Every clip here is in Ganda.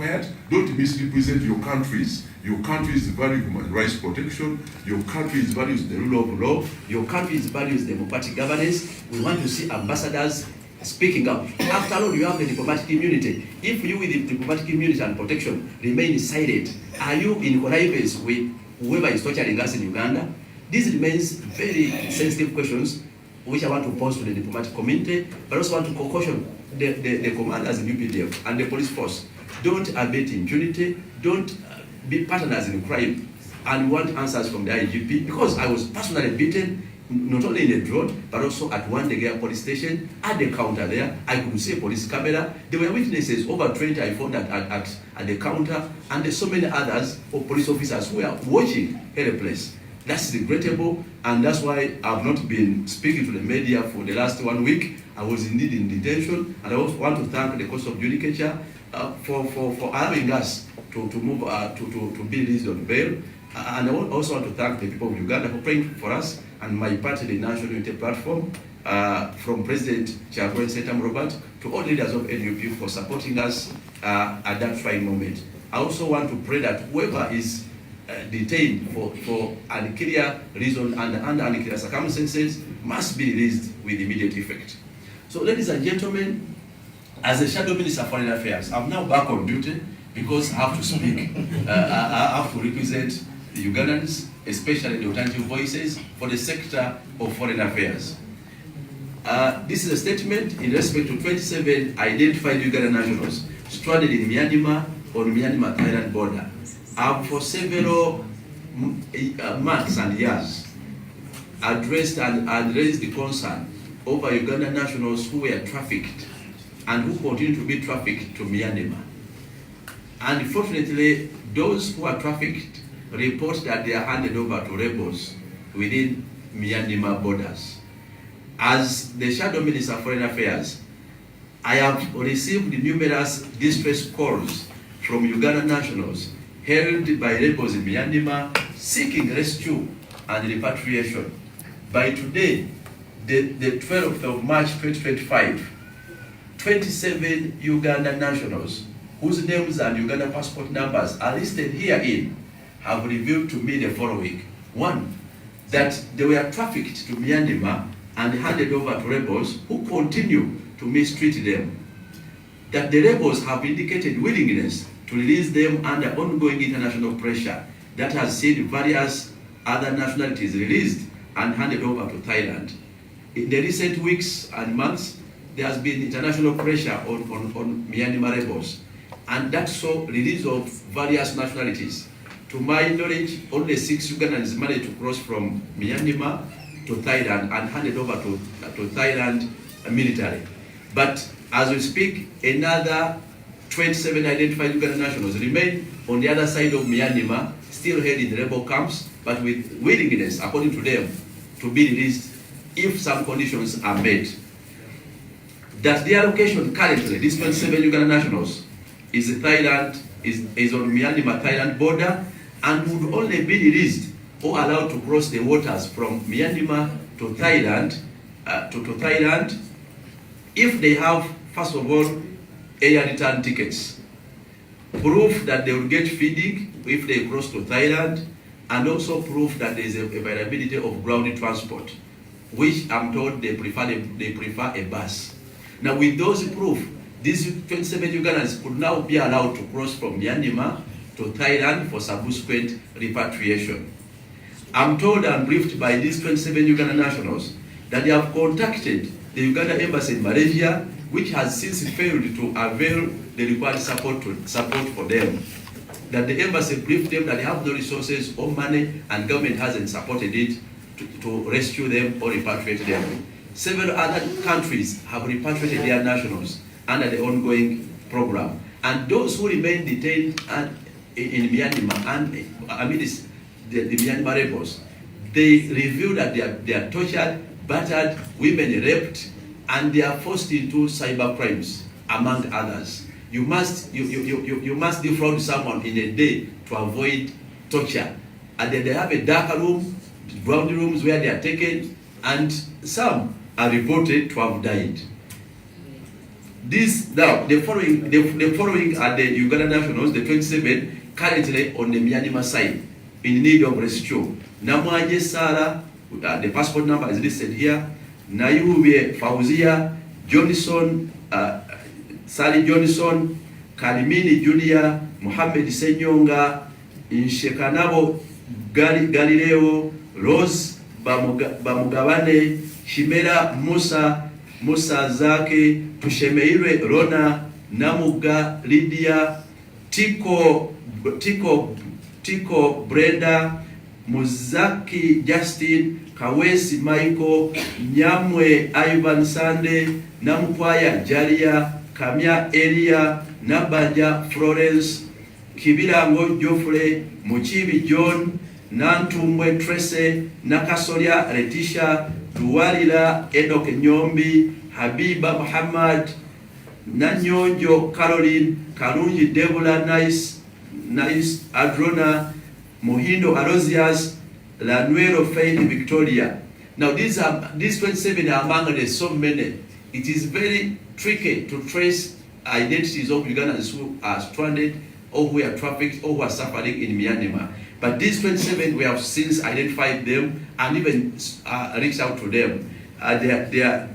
quiet. Don't misrepresent your countries. Your countries value human rights protection. Your countries values the rule of law. Your countries values democratic governance. We want to see ambassadors speaking up. After all, you have the diplomatic immunity. If you with the diplomatic immunity and protection remain silent, are you in connivance with whoever is torturing us in Uganda? This remains very sensitive questions which I want to pose to the diplomatic community, but also want to caution the commanders in UPDF and the police force. Don't abet impunity, don't be partners in crime, and want answers from the IGP, because I was personally beaten, not only in the drone, but also at Wandegea police station, at the counter there. I could see a police camera. There were witnesses, over 20 I found at the counter, and there's so many others, or police officers who are watching helpless. That's regrettable, and that's why I've not been speaking to the media for the last 1 week. I was indeed in detention, and I also want to thank the Court of Judicature for allowing us to move to be released on bail. And I also want to thank the people of Uganda for praying for us, and my party, the National Unity Platform, from President Chagwen Setam Robert to all leaders of NUP for supporting us at that trying moment. I also want to pray that whoever is detained for unclear reason and under unclear circumstances must be released with immediate effect. So, ladies and gentlemen, as a Shadow Minister of Foreign Affairs, I'm now back on duty because I have to speak. I have to represent the Ugandans, especially the alternative voices, for the sector of foreign affairs. This is a statement in respect to 27 identified Ugandan nationals stranded in Myanmar on Myanmar-Thailand border. For several months and years, addressed and raised the concern over Ugandan nationals who were trafficked and who continue to be trafficked to Myanmar. Unfortunately, those who are trafficked report that they are handed over to rebels within Myanmar borders. As the Shadow Minister of Foreign Affairs, I have received numerous distress calls from Ugandan nationals held by rebels in Myanmar seeking rescue and repatriation. By today, the 12th of March 2025, 27 Ugandan nationals whose names and Uganda passport numbers are listed herein have revealed to me the following. One, that they were trafficked to Myanmar and handed over to rebels who continue to mistreat them. That the rebels have indicated willingness to release them under ongoing international pressure that has seen various other nationalities released and handed over to Thailand. In the recent weeks and months, there has been international pressure on Myanmar rebels, and that saw release of various nationalities. To my knowledge, only 6 Ugandans managed to cross from Myanmar to Thailand and handed over to Thailand military. But as we speak, another 27 identified Ugandan nationals remain on the other side of Myanmar, still held in rebel camps, but with willingness, according to them, to be released if some conditions are met. That their location currently, these 27 Ugandan nationals, is on Myanmar-Thailand border, and would only be released or allowed to cross the waters from Myanmar to Thailand, if they have, first of all, air return tickets, proof that they will get feeding if they cross to Thailand, and also proof that there is availability of ground transport, which I'm told they prefer a bus. Now, with those proof, these 27 Ugandans could now be allowed to cross from Myanmar to Thailand for subsequent repatriation. I'm told and briefed by these 27 Ugandan nationals that they have contacted the Uganda Embassy in Malaysia, which has since failed to avail the required support for them. That the embassy briefed them that they have no resources or money, and government hasn't supported it to rescue them or repatriate them. Several other countries have repatriated their nationals under the ongoing program. And those who remain detained in Myanmar and amidst the Myanmar rebels, they reveal that they are tortured, battered, women raped, and they are forced into cyber crimes, among others. You must defraud someone in a day to avoid torture. And then they have a dark room, ground rooms where they are taken, and some are reported to have died. The following are the Uganda nationals, the 27 currently on the Myanmar side in need of rescue. Namwanje Sara, the passport number is listed here. Nayube Fauzia, Johnson, Sally Johnson, Kalimini Junior, Mohammed Senyonga, Inshekanabo Galileo, Rose Bamugabane, Shimera Musa Zake, Tushemeire Rona, Namuga Lydia, Tiko Brenda, Muzaki Justin, Kawesi Michael, Nyamwe Ivan Sande, Namukwaya Jalia, Kamya Elia, Nabanja Florence, Kibirango Geoffrey, Muchibi John, Nantumwe Trace, Nakasolia Letitia, Duwalila Enoch Nyombi, Habiba Muhammad, Nanyonjo Caroline, Karunji Debula Nice Adrona, Mohindo Arosias, Lanuero Faith Victoria. Now these 27 are among the so many. It is very tricky to trace identities of Ugandans who are stranded or who are trafficked or who are suffering in Myanmar. But these 27, we have since identified them and even reached out to them. They are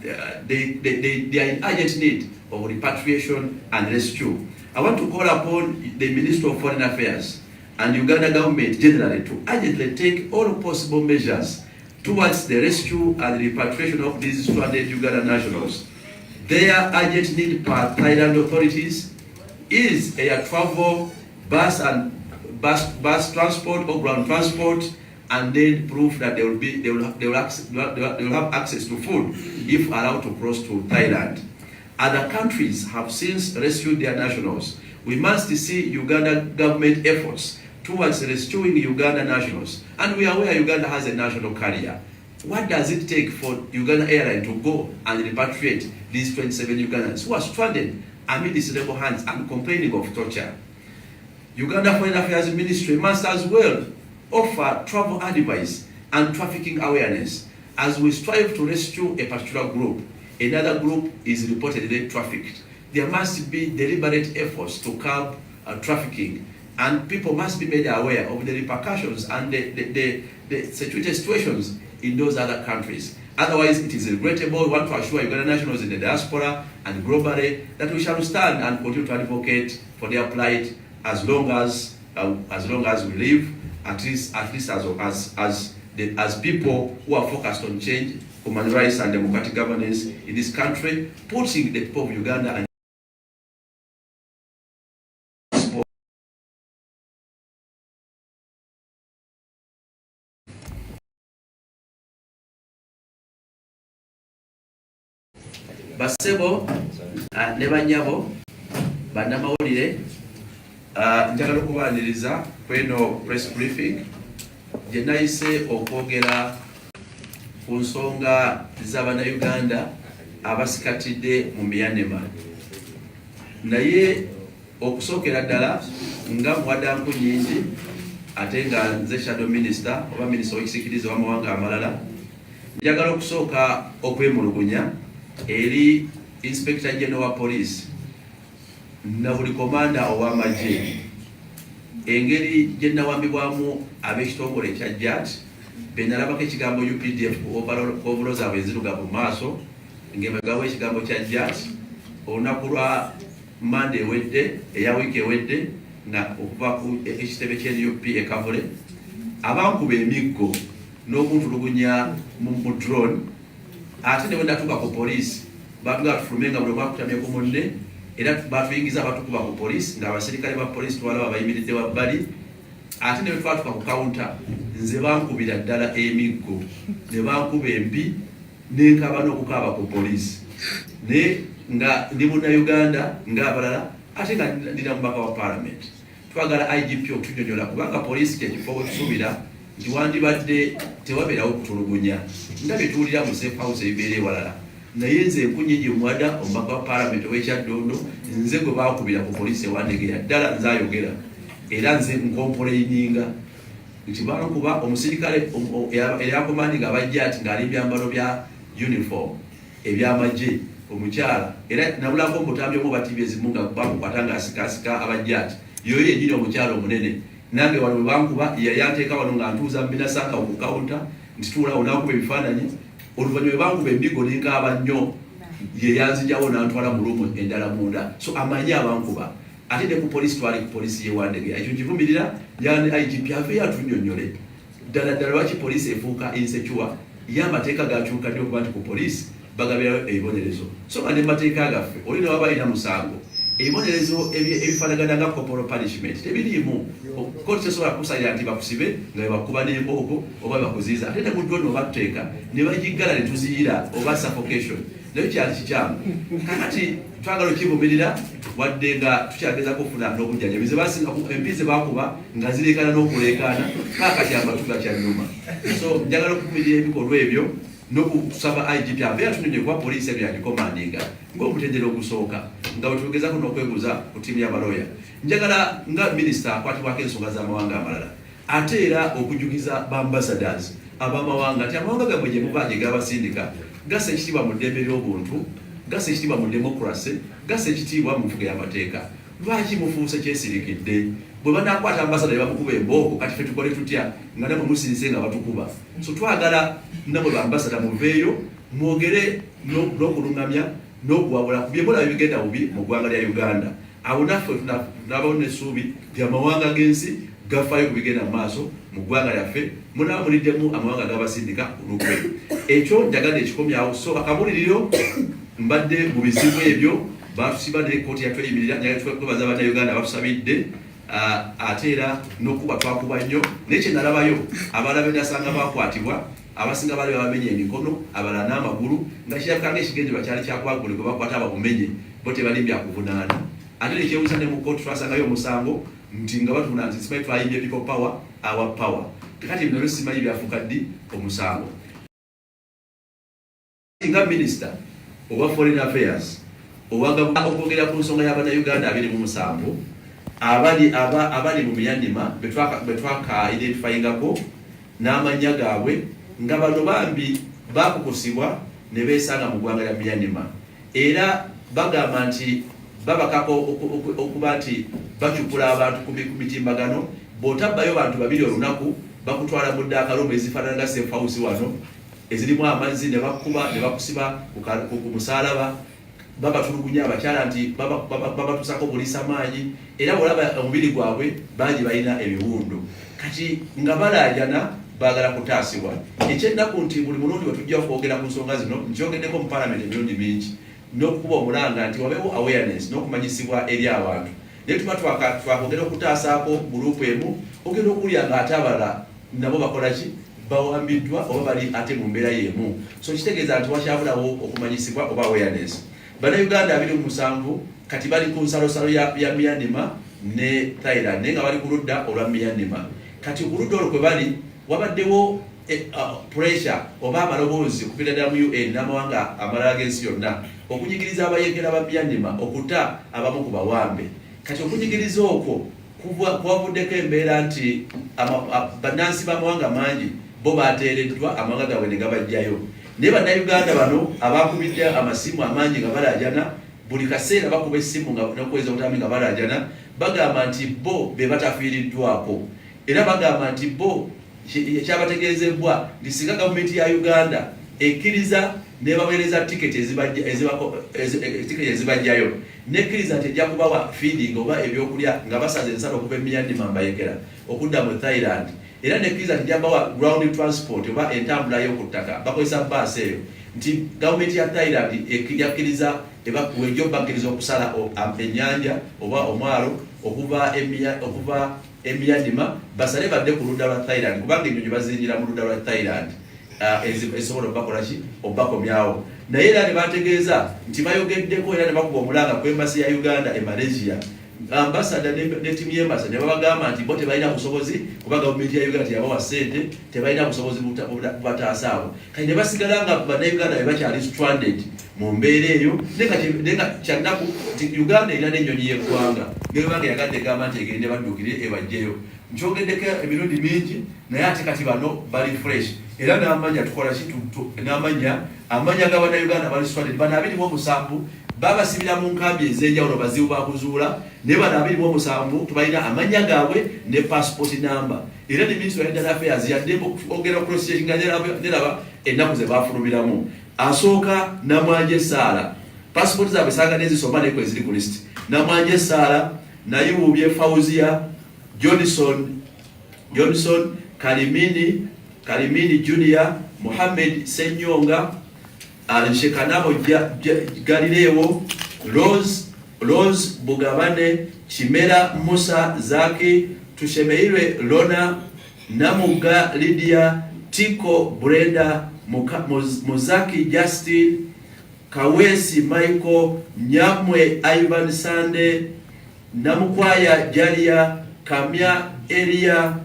in urgent need of repatriation and rescue. I want to call upon the Minister of Foreign Affairs and Uganda government generally to urgently take all possible measures towards the rescue and repatriation of these stranded Uganda nationals. Their urgent need per Thailand authorities is air travel, bus transport or ground transport, and then proof that they will have access to food if allowed to cross to Thailand. Other countries have since rescued their nationals. We must see Uganda government efforts towards rescuing Uganda nationals. And we are aware Uganda has a national carrier. What does it take for Uganda Airline to go and repatriate these 27 Ugandans who are stranded amid these rebel hands and complaining of torture? Uganda Foreign Affairs Ministry must as well offer travel advice and trafficking awareness as we strive to rescue a particular group. Another group is reportedly trafficked. There must be deliberate efforts to curb trafficking, and people must be made aware of the repercussions and the security situations in those other countries. Otherwise, it is regrettable. We want to assure Uganda nationals in the diaspora and globally that we shall stand and continue to advocate for their plight as long as we live, at least as people who are focused on change, human rights and democratic governance in this country, putting the people of Uganda and Basebo ne banyabo bannamawulire njagala okubaaniriza kweno press briefing gye nayise okwogera ku nsonga z'Abannayuganda abasikatidde mu Myanmar. Naye okusookera ddala nga Muwadda Nkunyinjji ate nga nze shadow minister oba minisita w'ekisikirize w'amawanga amalala, njagala okusooka okwemulugunya eri Inspector General wa Police na buli komanda ow'amagye engeri gye nnawambibwamu ab'ekitongole ekya JAT be nalabako ekigambo UPDF overall zaabwe enzirugavu mu maaso ng'emagawo ekigambo kya JAT olunaku lwa Monday ewedde eya wiiki ewedde nga okuva ku ekitebe ky'NUP ekavule abankuba emiggo n'okuntulugunya mu drone. Ate ne bwe natuuka ku poliisi baatuga tufulume nga buli omu akutamye ku munne, era baatuyingiza abatukuba ku poliisi ng'abaserikale ba poliisi twalaba bayimiridde wabbali. Ate ne bwe twatuuka ku kawunta nze bankubira ddala emiggo ne bankuba empi n'enkaba n'okukaaba ku poliisi naye nga ndi munnayuganda ng'abalala ate nga ndina mubaka wa parliament. Twagala IGP okutunyonyola kubanga poliisi kyekifo we tusuubira nti wandibadde tewabeerawo kutulugunya nga bye tuwulira mu safe house ebibeera ewalala. Naye nze Nkunyinjji Muwadda omubaka wa parliament ow'ekyaddondo nze gwe baakubira ku poliisi ewandegeera ddala nze ayogera era nze nkompola enyinga nti bankuba omusirikale eyakomandi nga bajja ati ng'ali byambalo bya uniform ebyamagye omukyala era nabulako mbutambi omu batibezi munga bakukwatanga asikasika abajjati yoyo yennyini omukyala omunene nange wano bankuba yayanteeka wano nga ntuuza mbinasaka okukawunta ntituulawo nakuba ebifaananyi oluvannyuma bankuba embigo nenkaaba nnyo yeyanzijawo nantwala mu lumu endala munda so amanyi abankuba ate ne ku polisi twali ku polisi yewandege ekyo kivumirira yani IGP ave yatunnyonnyole ddala lwaki polisi efuuka insecure y'amateeka gakyuka nnyo okuba nti ku polisi bagabirayo ebibonerezo so nga ne mateeka gaffe oli ne waba alina musango ebibonerezo ebifaanagana nga corporal punishment tebiriimu koti tesobola kusalira nti bakusibe nga bebakuba n'embooko oba bakuziiza ate ne mu ddoni oba tuteeka ne bagiggala ne tuziyira oba suffocation nayo kyali kikyamu kakati twagala okivumirira wadde nga tukyagezako okufuna n'obujjanjabi ze basinga empizi bakuba nga zireekana n'okuleekaana kaakati amatu gakyannuma so njagala okuvumirira ebikolwa ebyo n'okusaba IGP ave yatunonye kuba poliisi ebyo yagikomandinga ng'omutendera ogusooka nga bwe tugezako n'okwebuuza ku ttiimu y'abaloya njagala nga minisita akwatibwako ensonga z'amawanga amalala ate era okujjukiza bambassadors ab'amawanga nti amawanga gammwe gye muba gye gabasindika gassa ekitiibwa mu ddembe ly'obuntu gassa ekitiibwa mu demokrasi gassa ekitiibwa mu nfuga y'amateeka lwaki mufuuse kyesirikidde bwe banakwata ambasada ne bamukuba embooko kati ffe tukole tutya nga namwe musirise nga batukuba so twagala namwe bambasada muveeyo mwogere n'okulungamya n'okuwabula ku byemulaba ebigenda bubi mu ggwanga lya Uganda abo naffe tunabawo n'essuubi ly'amawanga g'ensi gafaayo ku bigenda mu maaso mu ggwanga lyaffe munaba muliddemu amawanga g'abasindika olukwe ekyo njagadde ekikomyawo so akabuliriro mbadde mu bizibu ebyo batusiba ne kooti yatweyimirira naye twebaza bannayuganda batusabidde ate era n'okuba twakuba nnyo naye kye nalabayo abalala benasanga bakwatibwa abasinga bali babamenye emikono abalala n'amagulu nga kirabikanga ekigendererwa kyali kyakwagule gwe bakwata babumenye bo tebalimbye akuvunaana ate nekyewuusa ne mu kooti twasangayo omusango nti nga batuna nti simanyi twayimbye people power our power kati bino simanyi byafuuka ddi omusango nga minisita owa foreign affairs okwogera ku nsonga y'abannayuganda 27 abali mu Myanmar betwaka identifyingako n'amannya gaabwe nga bano bambi bakukusibwa ne beesanga mu ggwanga lya Myanmar era bagamba nti babakako okuba nti bacupula abantu ku mitimbagano bw'otabbayo bantu babiri olunaku bakutwala mu ddaakalumu ezifaanana nga safe house wano ezirimu amazzi ne bakuba ne bakusiba ku musaalaba babatulugunya abakyala nti babatusako bulisa maanyi era bwolaba omubiri gwabwe bangi balina ebiwundu kati nga balaajana baagala kutaasibwa ekyennaku nti buli mulundi wetujja okwogera ku nsonga zino nkyogeddeko mu palamenti emirundi mingi n'okukuba omulanga nti wabeewo awareness n'okumanyisibwa eri abantu naye tuba twakogera okutaasaako gurupu emu ogenda okulya nga ate abalala nabo bakolaki bawambiddwa oba bali ate mu mbeera y'emu so kitegeeza nti wakyabulawo okumanyisibwa oba awareness bannayuganda 27 kati bali ku nsalosalo ya Myanmar ne Thailand naye nga bali ku ludda olwa Myanmar kati ku ludda olwo kwe bali wabaddewo pressure oba amaloboozi okupita ddala mu UN n'amawanga amalala g'ensi yonna okunyigiriza abayekera ba Myanmar okuta abamu ku bawambe kati okunyigiriza okwo kwavuddeko embeera nti bannansi b'amawanga mangi bo bateereddwa amawanga gaabwe ne gabajjayo naye bannayuganda bano abakubidde amasimu amangi nga balaajana buli kaseera bakuba essimu nokuweza obutambi nga balaajana bagamba nti bo be batafiiriddwako era bagamba nti bo kyabategeezebwa nti singa gavumenti ya Uganda ekkiriza nebaweereza tiketi ezibajjayo nekkiriza nti ejja kubawa feeding oba ebyokulya nga basaza ensalo okuva Myanmar mbayekera okudda mu Thailand era nekkiriza nti ejja kubawa ground transport oba entambula y'okuttaka bakozesa baasi eyo nti gavumenti ya Thailand yakkiriza wejjo bakkiriza okusala ennyanja oba omwalo okuva Myanmar basale badde ku ludda lwa Thailand kubanga ennyonyi bazinjira mu ludda lwa Thailand esobola okubakolaki okubakomyawo naye era ne bategeeza nti bayogeddeko era ne bakuba omulanga ku embasi ya Uganda e Malaysia ambasada ne tiimu y'embasa ne babagamba nti bo tebalina busobozi kuba gavumenti ya Uganda yabawa ssente tebalina busobozi bubataasa abo kati ne basigala nga bannayuganda be bakyali stranded mu mbeera eyo nenga kyannaku nti Uganda erina n'ennyonyi y'eggwanga nebanga yagadde egamba nti egende badduukire ebajjeyo nkyogeddeko emirundi mingi naye ate kati bano bali fresh era n'amanya tukola kitu n'amanya amanya g'Abannayuganda bali swatted bano 27 babasibira mu nkambi ez'enjawulo bazibu bakuzuula ne bano 27 tubalina amanya gaabwe ne passport number era ne Ministry of Internal Affairs yaddemu ogera cross-checking neraba ennaku ze bafulumiramu. Asooka Namwanje Saala passport zaabwe sanga nezisoma neko eziri ku list. Namwanje Saala Nayibubye Fauzia Johnson Kalimini Junior Mohamed Senyonga Shekanabo Galileo Rose Bugabane Chimera Musa Zaki Tushemeirwe Lona Namuga Lydia Tiko Brenda Muzaki Justin Kawesi Michael Nyamwe Ivan Sande Namukwaya Jalia Kamya Elia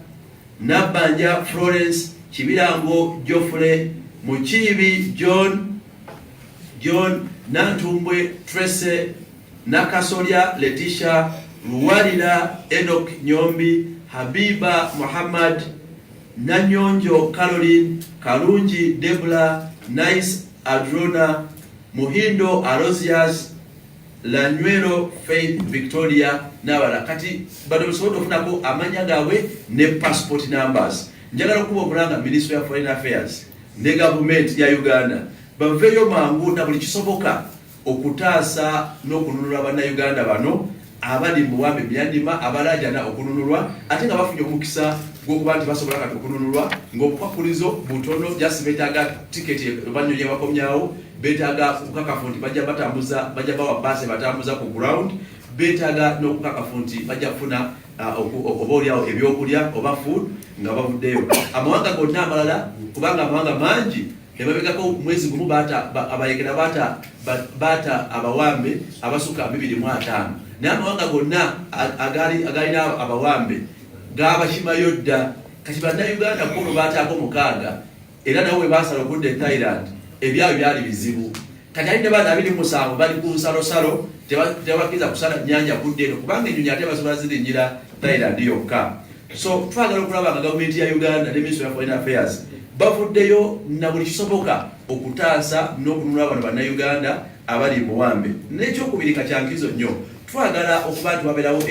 Nabanja Florence Chibirango Geoffrey Muchibi John Nantumbwe Trace Nakasolia Letitia Luwalira Enoch Nyombi Habiba Muhammad Nanyonjo Caroline Karunji Debra Nice Adrona Muhindo Arosias Lanywero Faith Victoria n'abalala kati bado bisobola okufunako amanya gaabwe ne passport numbers. Njagala okuba okulanga Ministry of Foreign Affairs ne government ya Uganda baveeyo mangu na buli kisoboka okutaasa n'okununula Abannayuganda bano abali mu buwambe byandima abalajana okununulwa ate nga bafunye omukisa gw'okuba nti basobola kati okununulwa ng'obukwakulizo butono just betaaga tiketi banyonyi bakomyawo betaaga okukakafu nti bajja bawa base batambuza ku ground betaaga n'okukakafu nti bajja kufuna obaolyawo ebyokulya oba food nga bavuddeyo. Amawanga gonna amalala kubanga amawanga mangi emabegako mwezi gumu abayekera baata abawambe abasuka 205 naye amawanga gonna agalina abawambe g'abakimayo dda kati Bannayuganda kulu baataako 6 era nabo bwe basala okudda e Thailand ebyabwe byali bizibu. Kati alina baana 27 bali ku nsalosalo tebakkiriza kusala nnyanja kudda eno kubanga ennyonyi ate basobola zirinnyira Thailand yokka. So twagala okulaba nga gavumenti ya Uganda ne Ministry of Foreign Affairs bavuddeyo na buli kisoboka okutaasa n'okununula bano Bannayuganda abali mu buwambe. N'ekyokubiri kyankizo nnyo twagala okuba nti wabeerawo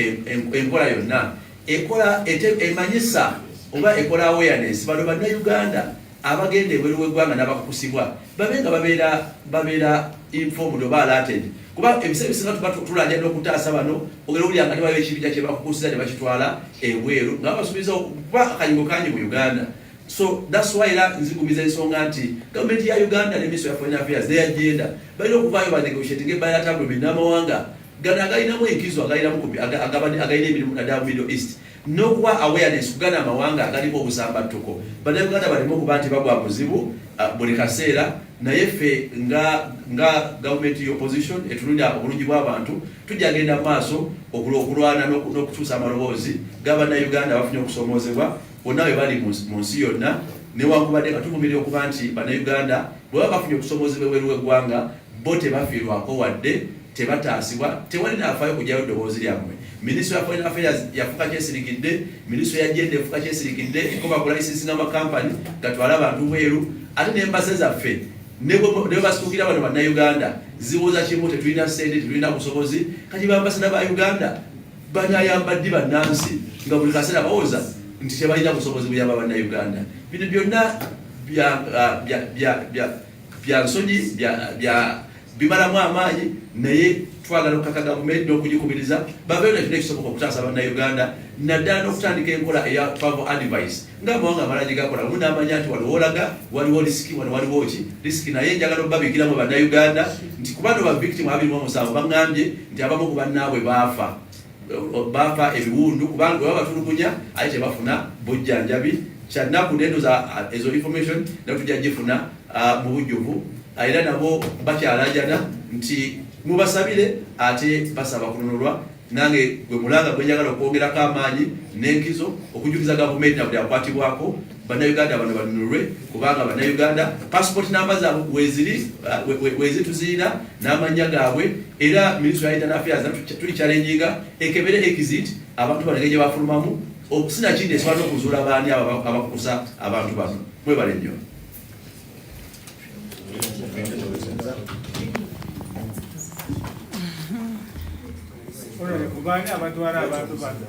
enkola yonna ekola emanyisa oba ekola awareness bano Bannayuganda abagenda ebweru w'eggwanga n'abakusibwa babe nga babeera informed oba alerted kuba ebiseera ebisinga tuba tulanja n'okutaasa bano ogera olya nga tebayo ekibija kye bakukusiza ne bakitwala ebweru nga basuubiza okuba akanyingo kangi mu Uganda. So that's why era nzigumiza ensonga nti gavumenti ya Uganda ne Ministry of Foreign Affairs their agenda balina okuvaayo banegotiating bilateral agreement n'amawanga gana agalinamu enkizo agalina emirimu naddala mu Middle East n'okuwa awareness kugana amawanga agalimu obusambattuko. Bannayuganda balimu okuba nti bagwa buzibu buli kaseera naye ffe nga gavumenti y'opposition etunulira obulungi bw'abantu tujja genda mu maaso okulwana n'okutuusa amaloboozi g'Abannayuganda bafunye okusomoozebwa bonna bwe bali mu nsi yonna newankubadde nga tuvumirira okuba nti Bannayuganda bwe baba bafunye okusomoozebwa ebweru w'eggwanga bo tebafiirwako wadde tebataasibwa tewali nafaayo kujjayo ddoboozi lyammwe. Ministry of Foreign Affairs yafuka kyesirikidde, Ministry ya Gender yafuka kyesirikidde ekoba ku licensing amakampani gatwala abantu bweru ate n'embase zaffe ne basituukira bano Bannayuganda zibuuza kimu tetulina ssente tetulina busobozi kati bambasada ba Uganda banyayamba ddi bannansi nga buli kaseera bawooza nti tebalina busobozi buyamba Bannayuganda. Bino byonna bya nsonyi bimalamu amaanyi naye twagala okukaka gavumenti n'okugikubiriza babeeyo nakyo ekisoboka okutaasa Bannayuganda naddala n'okutandika enkola eya travel advice ng'amawanga amalala gakola mu n'amanya nti waliwo olaga waliwo risiki wano waliwo ki risiki naye njagala okubabiikiramu Bannayuganda nti kubano ba victim 27 baŋŋambye nti abamu ku bannaabwe baafa ebiwundu kubanga bwe babatulugunya ate tebafuna bujjanjabi. Kyannaku nendoza ezo information natujja gifuna mu bujjuvu era nabo bakyalajana nti mubasabire ate basaba kununulwa nange gwe mulanga gwe njagala okwongerako amaanyi n'enkizo okujukiza gavumenti na buli akwatibwako Bannayuganda bano banunulwe kubanga Bannayuganda passport number zaabwe weziri tuzirina n'amanya gaabwe era Ministry of Internal Affairs tuli challenginga ekebere exit abantu balege gye bafulumamu okusina kindi esobola n'okuzuula baani abakukusa abantu bano. Mwebale nnyo. Kubani abatwala abantu bano.